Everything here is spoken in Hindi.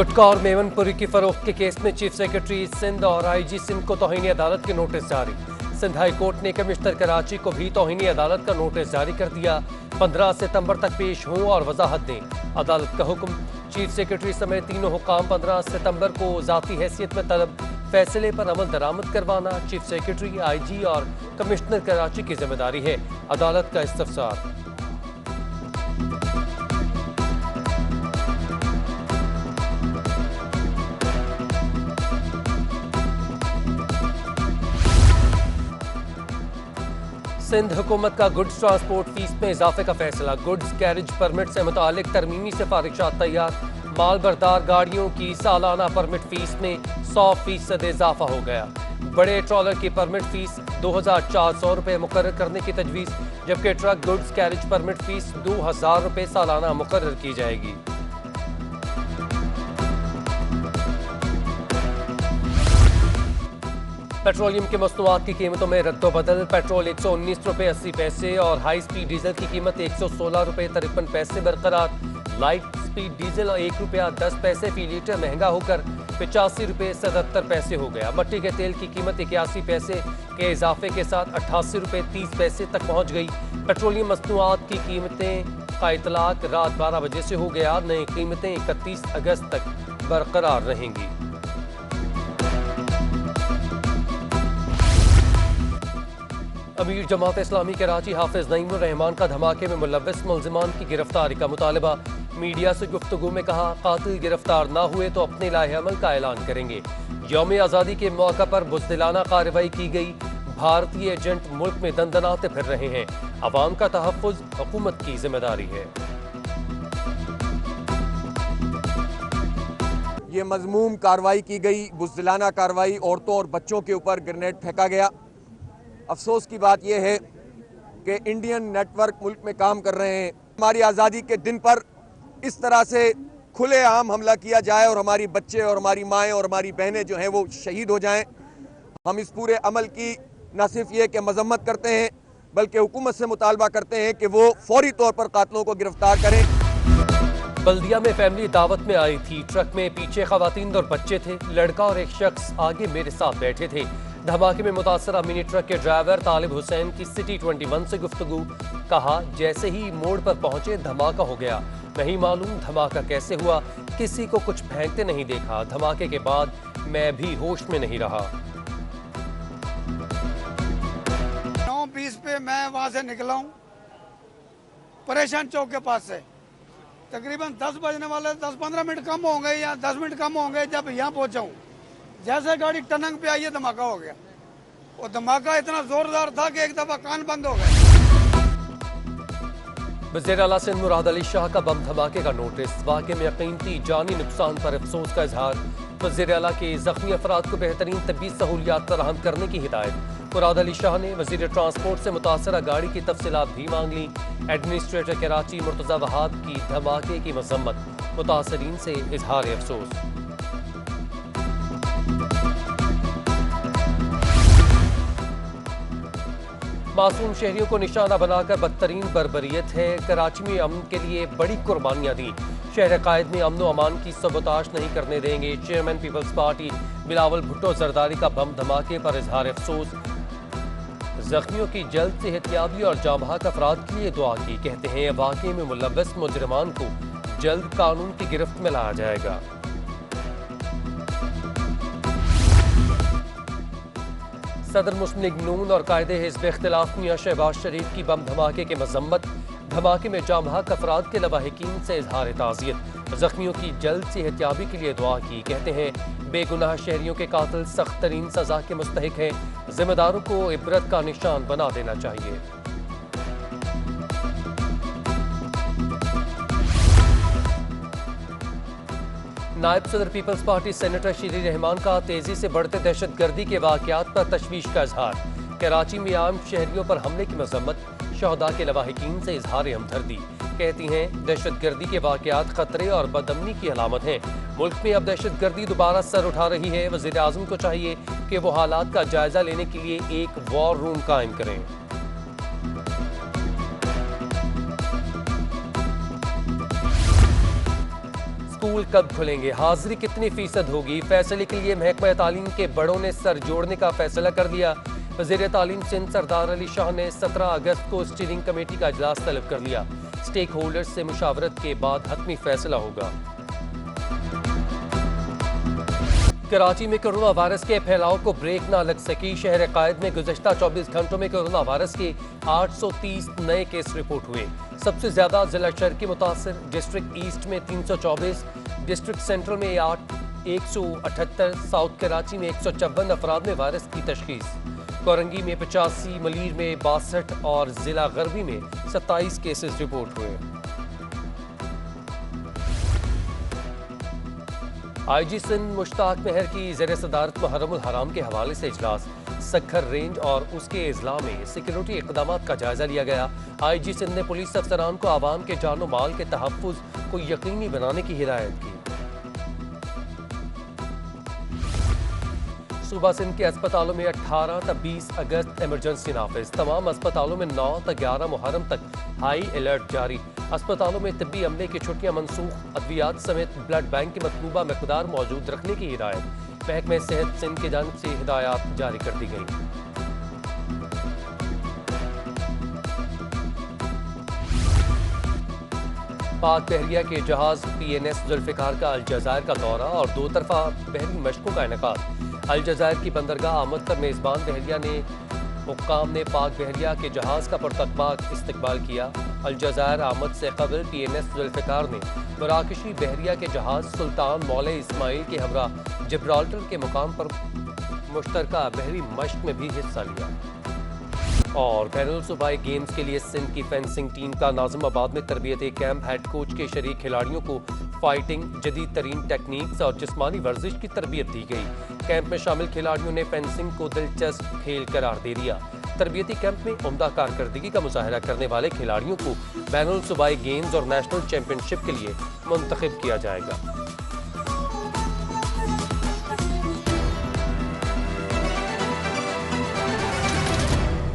गुटखा और मेवनपुरी की फरोख्त के केस में चीफ सेक्रेटरी सिंध और आईजी सिंध को तौहीनी अदालत के नोटिस जारी। सिंध हाई कोर्ट ने कमिश्नर कराची को भी तौहीनी अदालत का नोटिस जारी कर दिया। 15 सितंबर तक पेश हों और वजाहत दें। अदालत का हुक्म, चीफ सेक्रेटरी समेत तीनों हुकाम 15 सितंबर को जाती हैसियत में तलब फैसले पर अमल दरामद करवाना चीफ सेक्रेटरी, आईजी और कमिश्नर कराची की जिम्मेदारी है। अदालत का इस्तफसार। सिंध हुकूमत का गुड्स ट्रांसपोर्ट फीस में इजाफे का फैसला। गुड्स कैरेज परमिट से मुतालिक तरमीमी सिफारिशात तैयार। माल बरदार गाड़ियों की सालाना परमिट फीस में 100% इजाफा हो गया। बड़े ट्रॉलर की परमिट फीस 2400 रुपये मुकर्रर करने की तजवीज़, जबकि truck goods carriage permit fees 2000 रुपये सालाना मुकर्रर की जाएगी। पेट्रोलियम के मसनूआत की कीमतों में रद्दोबदल। पेट्रोल 119 रुपये 80 पैसे और हाई स्पीड डीजल की कीमत 116 रुपये 53 पैसे बरकरार। लाइट स्पीड डीजल 1 रुपया 10 पैसे फी लीटर महंगा होकर 85 रुपये 77 पैसे हो गया। मट्टी के तेल की कीमत 81 पैसे के इजाफे के साथ 88 रुपये 30 पैसे तक पहुँच गई। पेट्रोलियम मसनूआत की कीमतें का इतलाक रात 12 बजे से हो गया। नई कीमतें 31 अगस्त तक बरकरार रहेंगी। अमीर जमात इस्लामी कराची हाफिज नईमुर रहमान का धमाके में मुलव्वस मुल्जिमान की गिरफ्तारी का मुतालबा। मीडिया से गुफ्तगू में कहा, कातिल गिरफ्तार ना हुए तो अपने लाहे अमल का ऐलान करेंगे। यौम आज़ादी के मौका पर बुज़दिलाना कार्रवाई की गई। भारतीय एजेंट मुल्क में दंदनाते फिर रहे हैं। अवाम का तहफ़्फ़ुज़ हुकूमत की जिम्मेदारी है। ये मज़मूम कार्रवाई की गई, बुज़दिलाना कार्रवाई। औरतों और बच्चों के ऊपर ग्रेनेड फेंका गया। अफसोस की बात यह है कि इंडियन नेटवर्क मुल्क में काम कर रहे हैं। हमारी आज़ादी के दिन पर इस तरह से खुलेआम हमला किया जाए और हमारी बच्चे और हमारी माएँ और हमारी बहनें जो हैं वो शहीद हो जाएं। हम इस पूरे अमल की न सिर्फ ये कि मजम्मत करते हैं, बल्कि हुकूमत से मुतालबा करते हैं कि वो फौरी तौर पर कातिलों को गिरफ्तार करें। बल्दिया में फैमिली दावत में आई थी। ट्रक में पीछे खवातीन और बच्चे थे। लड़का और एक शख्स आगे मेरे साथ बैठे थे। धमाके में मुतासरा मिनी ट्रक के ड्राइवर तालिब हुसैन की सिटी 21 से गुफ्तगू। कहा, जैसे ही मोड़ पर पहुंचे धमाका हो गया। नहीं मालूम धमाका कैसे हुआ, किसी को कुछ फेंकते नहीं देखा। धमाके के बाद मैं भी होश में नहीं रहा। 9:20 पे मैं वहां से निकला हूँ, परेशान चौक के पास से। तकरीबन 10 बजने वाले 10-15 मिनट कम होंगे या 10 मिनट कम होंगे जब यहाँ पहुंचा हूँ। जैसे गाड़ी टनंग पे आई है, धमाका हो गया। वो धमाका इतना जोरदार था कि एक दफा कान बंद हो गए। वज़ीर आला सिंध मुराद अली शाह का बम धमाके का नोटिस। वाक़े में कीमती जानी नुकसान पर अफसोस का इजहार। वज़ीर आला के ज़ख्मी अफराद को बेहतरीन तबी सहूलियात फराहम करने की हिदायत। मुराद अली शाह ने वज़ीर ट्रांसपोर्ट से मुतासरा गाड़ी की तफसीलात भी मांग ली। एडमिनिस्ट्रेटर कराची मुर्तज़ा वहाब की धमाके की मजम्मत। मुतासरीन से इजहार अफसोस। मासूम शहरियों को निशाना बनाकर बदतरीन बर्बरियत है। कराची में अमन के लिए बड़ी कुर्बानियां दी। शहर कायद में अमन व अमान की सबोताश नहीं करने देंगे। Chairman People's Party Bilawal Bhutto Zardari का बम धमाके पर इजहार अफसोस। जख्मियों की जल्द सेहतयाबी और जांबाक अफराद के लिए दुआ की। कहते हैं, वाक़े में मुलव्वस मुजरिमान को जल्द कानून की गिरफ्त में लाया जाएगा। सदर मुस्लिम लीग नून और कायदे हिज़्ब इख्तिलाफ मियां शहबाज शरीफ की बम धमाके के मजम्मत। धमाके में जांबाक अफराद के लवाहिकीन से इजहार ताज़ियत। जख्मियों की जल्द सेहतयाबी के लिए दुआ की। कहते हैं, बेगुनाह शहरियों के कातिल सख्त तरीन सजा के मुस्तहिक हैं। जिम्मेदारों को इबरत का निशान बना देना चाहिए। नायब सदर पीपल्स पार्टी सेनेटर शीरी रहमान का तेजी से बढ़ते दहशतगर्दी के वाक़यात पर तशवीश का इजहार। कराची में आम शहरियों पर हमले की मजम्मत। शहदा के लवाहिकीन से इजहार हमदर्दी। कहती हैं, दहशतगर्दी के वाक़यात खतरे और बदअमनी की अलामत हैं। मुल्क में अब दहशतगर्दी दोबारा सर उठा रही है। वज़ीर आज़म को चाहिए कि वो हालात का जायजा लेने के लिए एक वॉर रूम कायम करें। स्कूल कब खुलेंगे, हाजिरी कितनी फीसद होगी, फैसले के लिए महकमा तालीम के बड़ों ने सर जोड़ने का फैसला कर दिया। वज़ीर तालीम सिंध सरदार अली शाह ने 17 अगस्त को स्टीयरिंग कमेटी का इजलास तलब कर लिया। स्टेक होल्डर्स से मुशावरत के बाद हतमी फैसला होगा। कराची में कोरोना वायरस के फैलाव को ब्रेक न लग सकी। शहर कायद में गुज़श्ता 24 घंटों में कोरोना वायरस के 830 नए केस रिपोर्ट हुए। सबसे ज्यादा जिला शर्की मुतासर, डिस्ट्रिक्ट ईस्ट में 324, डिस्ट्रिक्ट सेंट्रल में 178, साउथ कराची में 154 अफराद में वायरस की तशखीस। कोरंगी में 85, मलीर में 62 और जिला गरबी में 27 केसेस रिपोर्ट हुए। IG सिंध मुश्ताक मेहर की ज़ेर सदारत मुहर्रमुल हराम के हवाले से इजलास। सखर रेंज और उसके अजला में सिक्योरिटी इक़दामात का जायजा लिया गया। IG सिंध ने पुलिस अफसरान को आवाम के जानो माल के तहफ़्फ़ुज़ को यकीनी बनाने की हिदायत की। सूबा सिंध के अस्पतालों में 18 तक 20 अगस्त इमरजेंसी नाफिज। तमाम अस्पतालों में 9 तक 11 मुहर्रम तक हाई अलर्ट जारी। अस्पतालों में तिब्बी अमले की छुट्टियां मनसूख। अद्वियात समेत ब्लड बैंक की मतलूबा मकदार मौजूद रखने की हिदायत। महकमे सेहत सिंध की जानिब से हिदायत जारी कर दी गई। पाक बहरिया के जहाज PNS जुल्फ़िकार का अलजज़ायर का दौरा और 2 तरफा बहरी मशकों का इनेकाद। अलजज़ायर की बंदरगाह आमद पर मेज़बान बहरिया ने हुक्काम ने पाक बहरिया के जहाज का पुरतकबाक इस्तकबाल किया। अलजज़ायर आमद से कबल PNS जुल्फ़िकार ने मराकशी बहरिया के जहाज सुल्तान मौले इस्माइल के हमरा जिब्राल्टर के मुकाम पर मुश्तरका बहरी मश्क में भी हिस्सा लिया। और बैनुल सूबाई गेम्स के लिए सिंध की फेंसिंग टीम का नाज़िमाबाद में तरबियती कैंप। हेड कोच के शरीक खिलाड़ियों को फाइटिंग, जदीद तरीन टेक्निक्स और जिस्मानी वर्जिश की तरबियत दी गई। कैंप में शामिल खिलाड़ियों ने फेंसिंग को दिलचस्प खेल करार दे दिया। तरबियती कैंप में उम्दा कारकर्दगी का मुजाहरा करने वाले खिलाड़ियों को बैनुल सूबाई गेम्स और नेशनल चैंपियनशिप के लिए मुंतखब किया जाएगा।